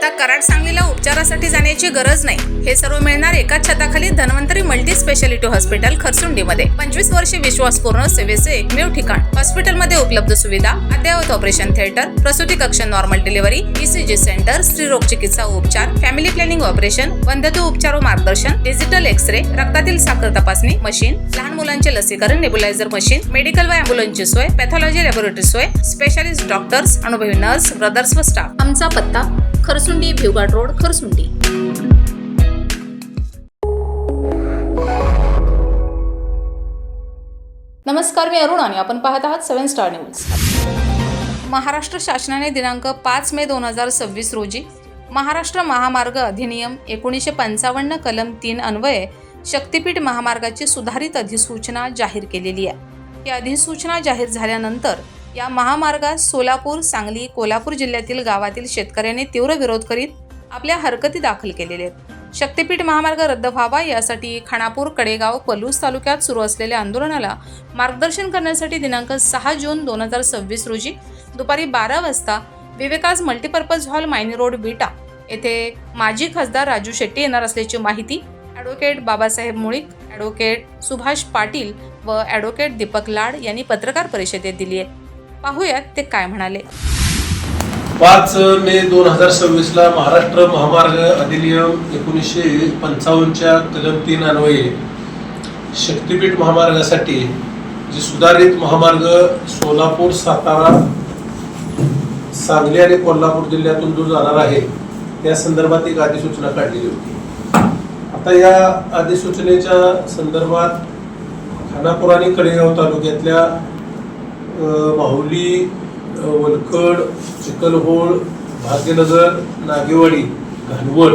आता कराड सांगलीला उपचारासाठी जाण्याची गरज नाही. हे सर्व मिळणार एकाच छताखाली धन्वंतरी मल्टी स्पेशालिटी हॉस्पिटल खरसुंडीमध्ये. 25 वर्षे विश्वासपूर्ण सेवेचे एकमेव ठिकाण. हॉस्पिटलमध्ये उपलब्ध सुविधा, अद्ययावत ऑपरेशन थिएटर, प्रसूती कक्ष, नॉर्मल डिलिव्हरी, ECG सेंटर, स्त्रीरोग चिकित्सा व उपचार, फॅमिली प्लॅनिंग ऑपरेशन, वंध्यत्व उपचार व मार्गदर्शन, डिजिटल एक्स-रे, रक्तातील साखर तपासणी मशीन, लहान मुलांचे लसीकरण, नेब्युलायझर मशीन, मेडिकल व ॲम्ब्युलन्सची सोय, पॅथॉलॉजी लॅबोरेटरी सोय, स्पेशालिस्ट डॉक्टर्स, अनुभवी नर्स, ब्रदर्स व स्टाफ. आमचा पत्ता खरसुंडी, भिवघाट रोड, खरसुंडी. नमस्कार, मी अरुण आणि आपण पाहत आहात 7 स्टार न्यूज. महाराष्ट्र शासनाने दिनांक 5 मे 2026 रोजी महाराष्ट्र महामार्ग अधिनियम 1955 कलम 3 अन्वये शक्तीपीठ महामार्गाची सुधारित अधिसूचना जाहीर केलेली आहे. ही अधिसूचना जाहीर झाल्यानंतर या महामार्गास सोलापूर, सांगली, कोल्हापूर जिल्ह्यातील गावातील शेतकऱ्यांनी तीव्र विरोध करीत आपल्या हरकती दाखल केलेल्या आहेत. शक्तीपीठ महामार्ग रद्द व्हावा यासाठी खानापूर, कडेगाव, पलूस तालुक्यात सुरू असलेल्या आंदोलनाला मार्गदर्शन करण्यासाठी दिनांक 6 जून 2026 रोजी दुपारी 12 वाजता विवेकास मल्टीपर्पज हॉल, मायनी रोड, विटा येथे माजी खासदार राजू शेट्टी येणार असल्याची माहिती ॲडव्होकेट बाबासाहेब मुळीक, ॲडव्होकेट सुभाष पाटील व ॲडव्होकेट दीपक लाड यांनी पत्रकार परिषदेत दिली आहे. पाहूयात ते काय म्हणाले. 5 मे 2026 ला महाराष्ट्र महामार्ग अधिनियम 1955 कलम 3 अन्वये शक्तीपीठ महामार्गासाठी जी सुधारित महामार्ग सोलापूर, सातारा, सांगली आणि कोल्हापूर जिल्ह्यातून जो जाणार आहे त्या संदर्भात एक अधिसूचना काढलेली होती. आता या अधिसूचनेच्या संदर्भात खानापूर आणि कडेगाव तालुक्यातल्या माहुली, वलखड, चिखलहोळ, भाग्यनगर, नागेवाडी, घानवड,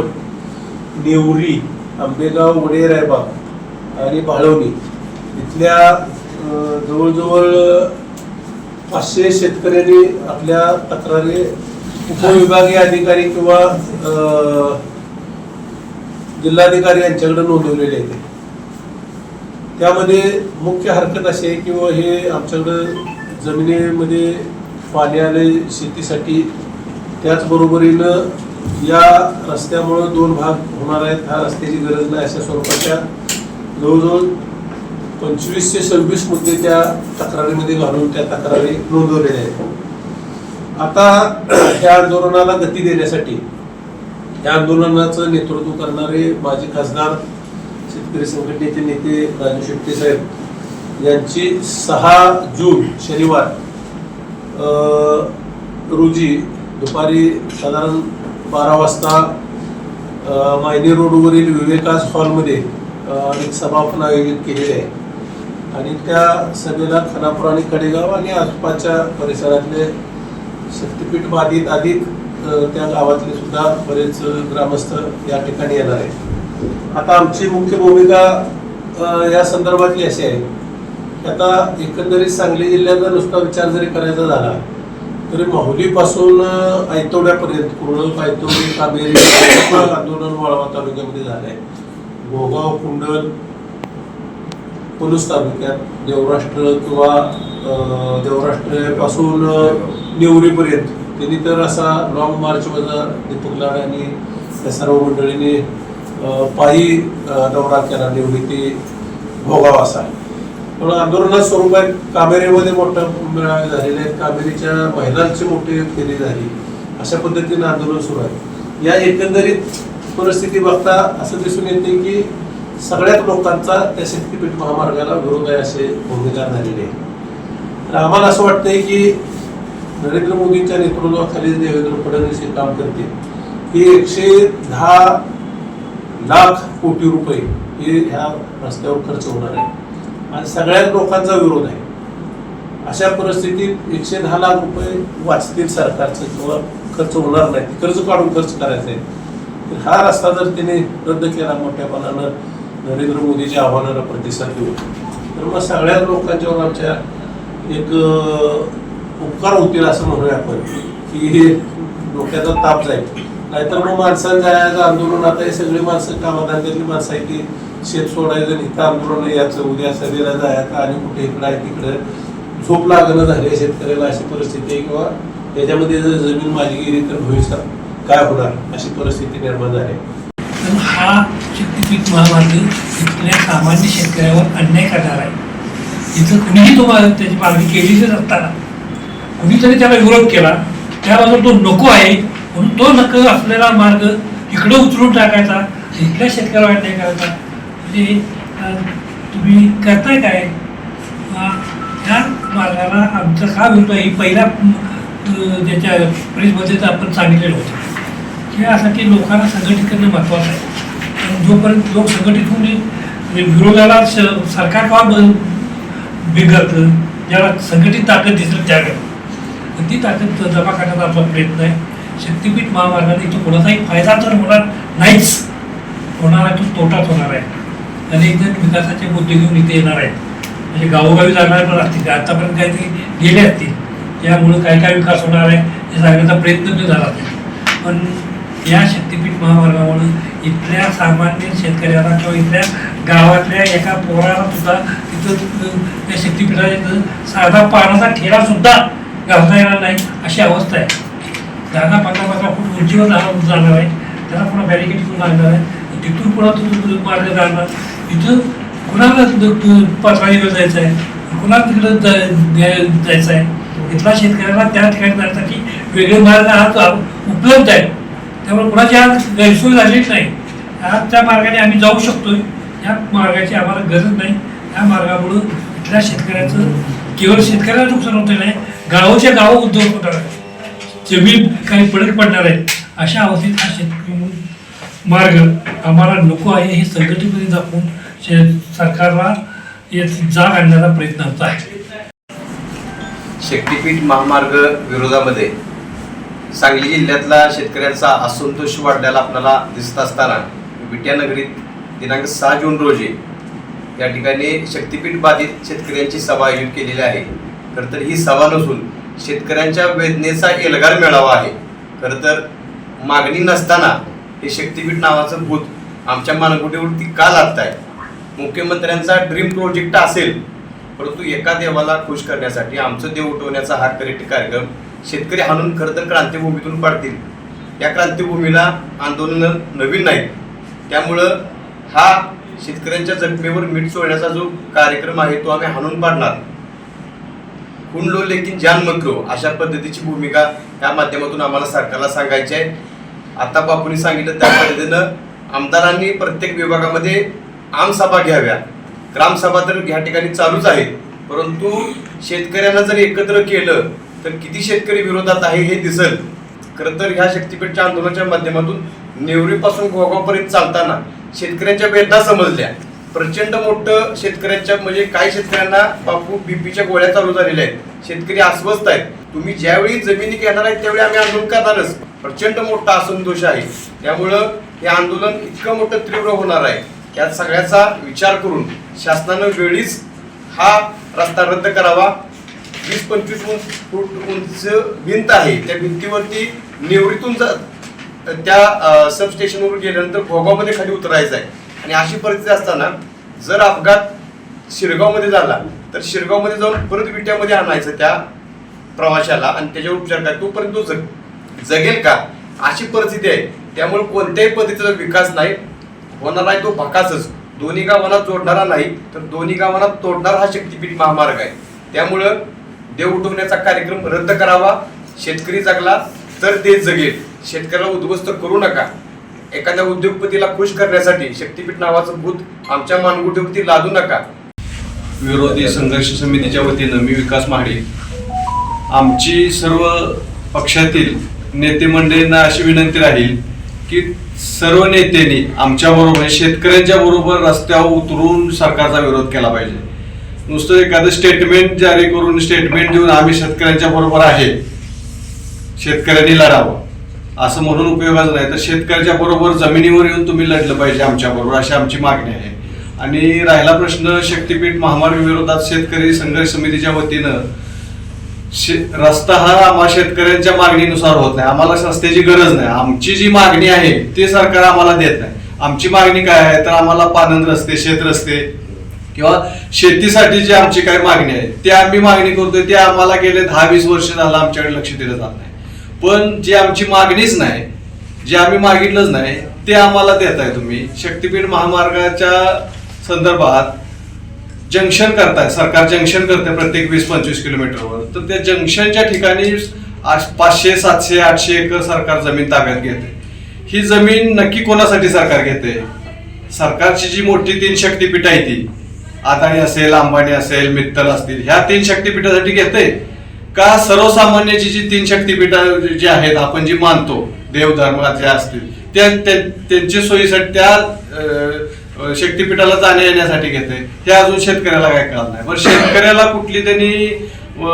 नेवरी, आंबेगाव, वडेरायबाग आणि बाळवणी इथल्या जवळजवळ 500 शेतकऱ्यांनी आपल्या तक्रारी उपविभागीय अधिकारी किंवा जिल्हाधिकारी यांच्याकडे नोंदवलेले आहेत. त्यामध्ये मुख्य हरकत अशी आहे की हे आमच्याकडं जमिनीमध्ये पाणी आले शेतीसाठी, त्याचबरोबरीनं या रस्त्यामुळं 2 भाग होणार आहेत, ह्या रस्त्याची गरज नाही अशा स्वरूपाच्या जवळजवळ 25 ते 26 मुद्दे त्या तक्रारीमध्ये घालून त्या तक्रारी नोंदवलेल्या आहेत. आता ह्या आंदोलनाला गती देण्यासाठी या आंदोलनाचं नेतृत्व करणारे माजी खासदार, शेतकरी संघटनेचे नेते राजू शेट्टी साहेब यांची 6 जून शनिवार रोजी दुपारी साधारण 12 वाजता मायनी रोडवरील विवेकास हॉलमध्ये एक सभा आपण आयोजित केलेली आहे आणि त्या सभेला खानापूर आणि कडेगाव आणि आसपासच्या परिसरातले शक्तीपीठ बाधित अधिक त्या गावातले सुद्धा बरेच ग्रामस्थ या ठिकाणी येणार आहेत. आता आमची मुख्य भूमिका या संदर्भातली अशी आहे की आता एकंदरीत सांगली जिल्ह्याचा नुसता विचार जरी करायचा झाला तरी माहुलीपासून ऐतवड्यापर्यंत कुरळप, ऐतवडी, कामेरी आंदोलन वाळवा तालुक्यामध्ये झालं आहे. गोगाव, कुंडल, पलूस तालुक्यात देवराष्ट्र किंवा देवराष्ट्रापासून नेवरीपर्यंत त्यांनी तर असा लॉंग मार्च वजा दीपक लाड आणि त्या सर्व मंडळींनी पायी दौरा केला नेवरी ते भोगाव असा. पण आंदोलनात स्वरूप आहे. कामेरीमध्ये मोठा मेळावे झालेले आहेत, कामेरीच्या महिलांची मोठी फेरी झाली, अशा पद्धतीने आंदोलन सुरू आहे. या एकंदरीत परिस्थिती बघता असं दिसून येते की सगळ्याच लोकांचा त्या शक्तीपीठ महामार्गाला विरोध आहे असे भूमिका झालेली आहे. तर आम्हाला असं वाटतंय की नरेंद्र मोदींच्या नेतृत्वाखाली देवेंद्र फडणवीस हे काम करते की 110 लाख कोटी रुपये हे ह्या रस्त्यावर खर्च होणार आहे आणि सगळ्याच लोकांचा विरोध आहे. अशा परिस्थितीत 110 लाख रुपये वाचतील सरकारचं किंवा खर्च होणार नाही, कर्ज काढून खर्च करायचा आहे. तर हा रस्ता जर तिने रद्द केला मोठ्यापणानं नरेंद्र मोदीच्या आव्हानाला प्रतिसाद देऊ तर मग सगळ्याच लोकांच्यावर आमच्या एक उपकार होतील असं म्हणूया आपण की हे डोक्याचा ताप जाईल. नाहीतर मग माणसांचं जायचं आंदोलन, आता हे सगळी माणसं कामाधंद्यातली माणसं आहे की शेत सोडायचं, इथं आंदोलन याचं, उद्या सभेला जायचं आणि कुठे इकडं आहे तिकडं झोप लागणं झाली शेतकऱ्याला, अशी परिस्थिती आहे. किंवा त्याच्यामध्ये जर जमीन मालकीगिरी तर भविष्यात काय होणार अशी परिस्थिती निर्माण झाली. पण हा शक्तीपीठ महामार्ग इथल्या सामान्य शेतकऱ्यावर अन्याय करणार आहे. इथं कुणीही त्याची मागणी केलीच असताना कुणीतरी त्याला विरोध केला, त्याबाजूला तो नको आहे म्हणून तो नको असलेला मार्ग इकडं उचलून टाकायचा, इथल्या शेतकऱ्यावर अन्याय करायचा. म्हणजे तुम्ही करताय काय? ह्या मार्गाला आमचा का विरोध आहे? पहिल्या त्याच्या प्रेसमध्ये तर आपण सांगितलेलं होतं की यासाठी लोकांना संघटित करणं महत्त्वाचं आहे. आणि जोपर्यंत लोक संघटित होऊन विरोधाला सरकार का बिघडतं, ज्याला संघटित ताकद दिसेल त्याकडे ती ताकद जमा करण्याचा आपला प्रयत्न आहे. शक्तीपीठ महामार्गाने इथं कोणाचाही फायदा तर होणार नाहीच, होणार आहे तो तोटाच होणार आहे. अनेक जण विकासाचे मुद्दे घेऊन इथे येणार आहेत, म्हणजे गावोगावी जाणार पण असतील, आतापर्यंत काहीतरी गेले असतील, त्यामुळं काय काय विकास होणार आहे हे सांगण्याचा प्रयत्न पण झाला असेल. पण या शक्तीपीठ महामार्गामुळे इथल्या सामान्य शेतकऱ्याला किंवा इथल्या गावातल्या एका पोराला सुद्धा तिथं त्या शक्तीपीठाच्या साधा पाण्याचा ठेला सुद्धा घालता येणार नाही अशी अवस्था आहे. 10-15 फूट उंचीवर जाणार आहे, त्याला पुन्हा बॅरिकेड करून लागणार आहे, तिथून पुन्हा तिथून मार्ग जाणार. इथं कुणाला पाचवाडीवर जायचं आहे, कुणाला तिकडं जायचं आहे. इथला शेतकऱ्याला त्या ठिकाणी जाण्यासाठी वेगळे मार्ग आज उपलब्ध आहेत, त्यामुळे कुणाची आज गैरसोय झालीच नाही. आज त्या मार्गाने आम्ही जाऊ शकतोय. या मार्गाची आम्हाला गरज नाही. या मार्गामुळं इथल्या शेतकऱ्याचं केवळ शेतकऱ्याला नुकसान होतं नाही, गावाच्या गाव उद्योग होणार आहे, जमीन काही पडत पडणार आहे. अशा अवस्थेत हा शेतकरी मार्ग आम्हाला नको आहे हे संघटितपणे दाखवून सरकारला जाग आणण्याचा प्रयत्न होत आहे. शक्तीपीठ महामार्ग विरोधामध्ये सांगली जिल्ह्यातला शेतकऱ्यांचा असंतोष वाढलेला आपल्याला दिसत असताना विट्यानगरीत दिनांक 6 जून रोजी या ठिकाणी शक्तीपीठ बाधित शेतकऱ्यांची सभा आयोजित केलेली आहे. खरं तर ही सभा नसून शेतकऱ्यांच्या वेदनेचा एल्गार मेळावा आहे. खरं तर मागणी नसताना हे शक्तीपीठ नावाचं भूत आमच्या मानगुटीवरती का लादताय? मुख्यमंत्र्यांचा ड्रीम प्रोजेक्ट असेल, परंतु एका देवाला खुश करण्यासाठी आमचं देव उठवण्याचा हा करेक्ट कार्यक्रम शेतकरी हाणून खरं तर क्रांतिभूमीतून पाडतील. या क्रांतिभूमीला आंदोलन नवीन नाहीत, त्यामुळं हा शेतकऱ्यांच्या जखमेवर मीठ चोळण्याचा जो कार्यक्रम आहे तो आम्ही हाणून पाडणार. खून लो लेकिन जान मत लो अशा पद्धतीची भूमिका या माध्यमातून आम्हाला सरकारला सांगायची आहे. आता बापूंनी सांगितलं त्या पद्धतीनं आमदारांनी प्रत्येक विभागामध्ये आमसभा घ्याव्या. ग्रामसभा तर ह्या ठिकाणी चालूच आहे, परंतु शेतकऱ्यांना जर एकत्र केलं तर किती शेतकरी विरोधात आहे हे दिसेल. खरं तर ह्या शक्तीपीठच्या आंदोलनाच्या माध्यमातून नेवरीपासून गोगावपर्यंत चालताना शेतकऱ्यांच्या वेदना समजल्या. प्रचंड मोठं शेतकऱ्यांच्या म्हणजे काही शेतकऱ्यांना बापू बीपीच्या गोळ्या चालू झालेल्या आहेत. शेतकरी अस्वस्थ आहेत. तुम्ही ज्यावेळी जमिनी घेणार आहेत त्यावेळी आम्ही आंदोलन करणारच. प्रचंड मोठा असंतोष आहे, त्यामुळं हे आंदोलन इतकं मोठं तीव्र होणार आहे. या सगळ्याचा विचार करून शासनानं वेळीच हा रस्ता रद्द करावा. 20-25 फूट उंच भिंत आहे, त्या भिंतीवरती नेवरीतून त्या सबस्टेशनवरून गेल्यानंतर घोगावमध्ये खाली उतरायचं आहे. आणि अशी परिस्थिती असताना जर अपघात शिरगावमध्ये झाला तर शिरगावमध्ये जाऊन परत विट्यामध्ये आणायचं त्या प्रवाशाला आणि त्याच्यावर उपचार काय, तोपर्यंत तो जगेल का? अशी परिस्थिती आहे. त्यामुळे कोणत्याही पद्धतीचा विकास नाही होणार आहे, तो भकासच. दोन्ही गावांना जोडणारा नाही तर दोन्ही गावांना तोडणारा हा शक्तीपीठ महामार्ग आहे. त्यामुळं देव उठवण्याचा कार्यक्रम रद्द करावा. शेतकरी जगला तर ते जगेल. शेतकऱ्याला उद्ध्वस्त करू नका. एखाद्या उद्योगपतीला खुश करण्यासाठी शक्तीपीठ नावाचं भूत आमच्या मानगुटीवरती लादू नका. विरोधी संघर्ष समितीच्या वतीनं मी विकास महाडे, आमची सर्व पक्षातील नेते मंडळींना अशी विनंती राहील की सर्व नेत्यांनी आमच्याबरोबर शेतकऱ्यांच्या बरोबर रस्त्यावर उतरून सरकारचा विरोध केला पाहिजे. नुसतं एखादं स्टेटमेंट जारी करून स्टेटमेंट देऊन आम्ही शेतकऱ्यांच्या बरोबर आहे, शेतकऱ्यांनी लढावं असं म्हणून उपयोगाचं नाही. तर शेतकऱ्याच्या बरोबर जमिनीवर येऊन तुम्ही लढलं पाहिजे आमच्या बरोबर, अशी आमची मागणी आहे. आणि राहिला प्रश्न शक्तीपीठ महामार्ग विरोधात शेतकरी संघर्ष समितीच्या वतीनं रस्ता हा आम्हा शेतकऱ्यांच्या मागणीनुसार होत नाही. आम्हाला रस्त्याची गरज नाही. आमची जी मागणी आहे ते सरकार आम्हाला देत नाही. आमची मागणी काय आहे तर आम्हाला पानंद रस्ते, शेत रस्ते किंवा शेतीसाठी जी आमची काय मागणी आहे ते आम्ही मागणी करतोय. ते आम्हाला गेले 10-20 वर्ष झालं आमच्याकडे लक्ष दिलं जात नाही. पण जी आमची मागणीच नाही जे आम्ही मागितलंच नाही ते आम्हाला देताय तुम्ही. शक्तीपीठ महामार्गाच्या संदर्भात जंक्शन करताय, सरकार जंक्शन करते प्रत्येक 20-25 किलोमीटरवर, तर त्या जंक्शनच्या ठिकाणी 500, 700, 800 एकर सरकार जमीन ताब्यात घेते. ही जमीन नक्की कोणासाठी सरकार घेते? सरकारची जी मोठी 3 शक्तीपीठ आहे ती अदानी असेल, अंबानी असेल, मित्तल असतील, ह्या 3 शक्तीपीठासाठी घेते का सर्वसामान्याची जी 3 शक्तीपीठ जी आहेत आपण जी मानतो देवधर्माच्या असतील त्यांच्या सोयीसाठी त्या शक्तीपीठाला जाण्या येण्यासाठी घेते? हे अजून शेतकऱ्याला काय कळत नाही. पण शेतकऱ्याला कुठली त्यांनी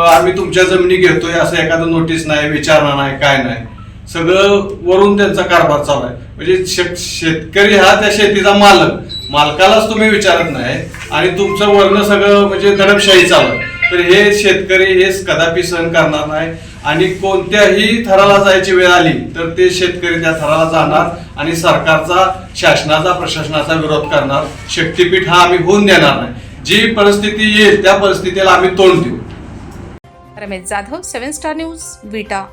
आम्ही तुमच्या जमिनी घेतोय असं एखादं नोटीस नाही, विचारणा नाही, काय नाही, सगळं वरून त्यांचा कारभार चालू आहे. म्हणजे शेतकरी हा त्या शेतीचा मालकालाच तुम्ही विचारत नाही आणि तुमचं वर्ण सगळं म्हणजे दडपशाही चालू आहे. तर हे शेतकरी हे कदापि सहन करणार नाही आणि कोणत्याही थराला जायची वेळ आली तर ते शेतकरी त्या थराला जाणार आणि सरकारचा, शासनाचा, प्रशासनाचा विरोध करणार. शक्तीपीठ हा आम्ही होऊन देणार नाही. जी परिस्थिती येईल त्या परिस्थितीला आम्ही तोंड देऊ. रमेश जाधव, 7 स्टार न्यूज, विटा.